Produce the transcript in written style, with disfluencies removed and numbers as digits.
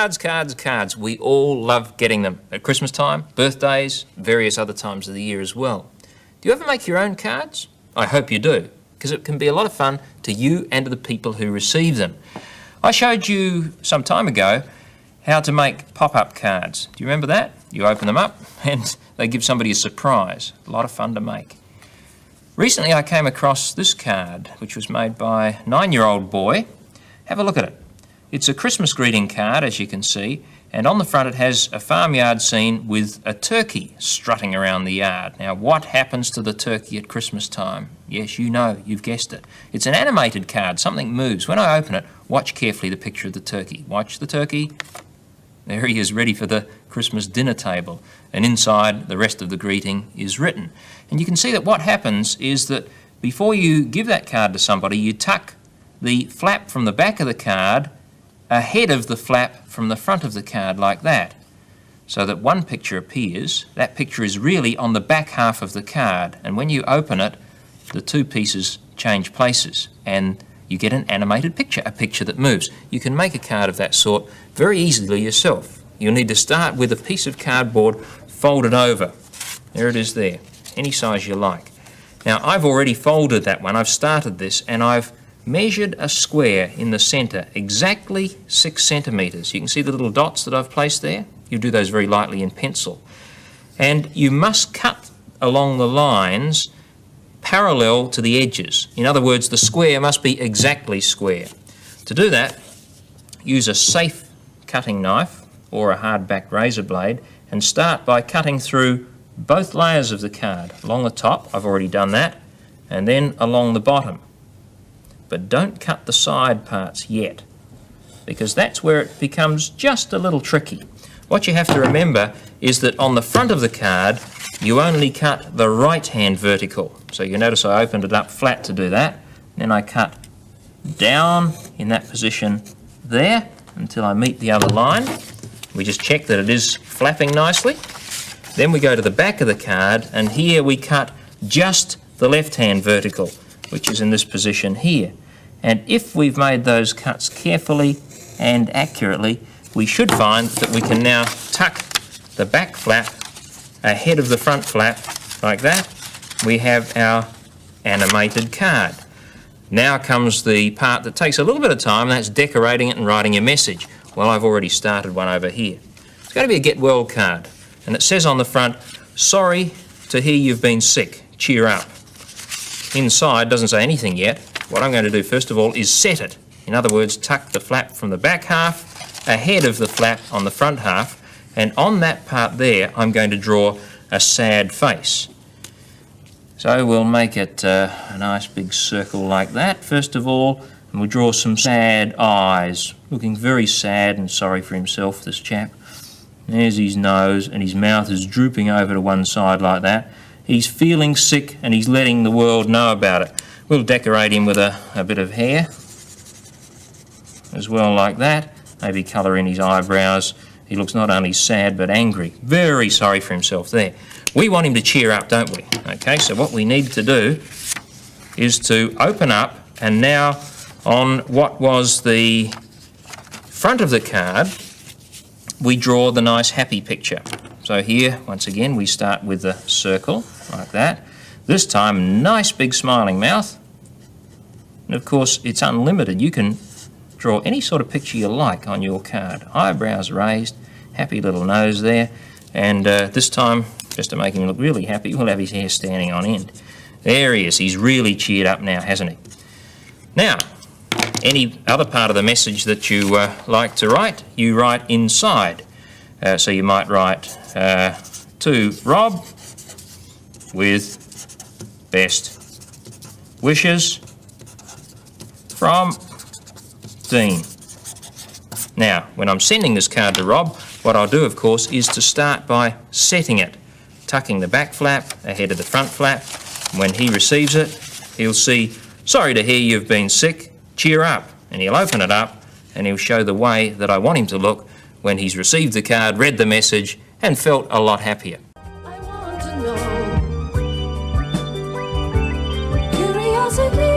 Cards, cards, cards. We all love getting them at Christmas time, birthdays, various other times of the year as well. Do you ever make your own cards? I hope you do, because it can be a lot of fun to you and to the people who receive them. I showed you some time ago how to make pop-up cards. Do you remember that? You open them up and they give somebody a surprise. A lot of fun to make. Recently I came across this card, which was made by a 9-year-old boy. Have a look at it. It's a Christmas greeting card, as you can see, and on the front it has a farmyard scene with a turkey strutting around the yard. Now, what happens to the turkey at Christmas time? Yes, you know, you've guessed it. It's an animated card. Something moves. When I open it, watch carefully the picture of the turkey. Watch the turkey. There he is, ready for the Christmas dinner table. And inside, the rest of the greeting is written. And you can see that what happens is that before you give that card to somebody, you tuck the flap from the back of the card ahead of the flap from the front of the card, like that, so that one picture appears. That picture is really on the back half of the card, and when you open it, the two pieces change places and you get an animated picture, a picture that moves. You can make a card of that sort very easily yourself. You'll need to start with a piece of cardboard folded over. There it is there, any size you like. Now, I've already folded that one. I've started this and I've measured a square in the centre, exactly 6 centimetres. You can see the little dots that I've placed there. You do those very lightly in pencil. And you must cut along the lines parallel to the edges. In other words, the square must be exactly square. To do that, use a safe cutting knife or a hard-back razor blade and start by cutting through both layers of the card. Along the top, I've already done that, and then along the bottom. But don't cut the side parts yet, because that's where it becomes just a little tricky. What you have to remember is that on the front of the card, you only cut the right-hand vertical. So you notice I opened it up flat to do that. Then I cut down in that position there until I meet the other line. We just check that it is flapping nicely. Then we go to the back of the card, and here we cut just the left-hand vertical, which is in this position here. And if we've made those cuts carefully and accurately, we should find that we can now tuck the back flap ahead of the front flap, like that. We have our animated card. Now comes the part that takes a little bit of time, and that's decorating it and writing your message. Well, I've already started one over here. It's going to be a Get Well card, and it says on the front, "Sorry to hear you've been sick, cheer up." Inside doesn't say anything yet. What I'm going to do first of all is set it. In other words, tuck the flap from the back half ahead of the flap on the front half, and on that part there I'm going to draw a sad face. So we'll make it a nice big circle like that first of all, and we'll draw some sad eyes, looking very sad and sorry for himself, this chap. There's his nose, and his mouth is drooping over to one side like that. He's feeling sick and he's letting the world know about it. We'll decorate him with a bit of hair as well, like that. Maybe colour in his eyebrows. He looks not only sad but angry. Very sorry for himself there. We want him to cheer up, don't we? Okay, so what we need to do is to open up, and now on what was the front of the card, we draw the nice happy picture. So here, once again, we start with the circle, like that. This time, nice big smiling mouth. And of course, it's unlimited. You can draw any sort of picture you like on your card. Eyebrows raised, happy little nose there. And this time, just to make him look really happy, we'll have his hair standing on end. There he is. He's really cheered up now, hasn't he? Now, any other part of the message that you like to write, you write inside. So you might write, to Rob, with best wishes from Deane. Now, when I'm sending this card to Rob, what I'll do, of course, is to start by setting it, tucking the back flap ahead of the front flap. When he receives it, he'll see, "Sorry to hear you've been sick, cheer up." And he'll open it up and he'll show the way that I want him to look when he's received the card, read the message, and felt a lot happier. I want to know. Curiosity.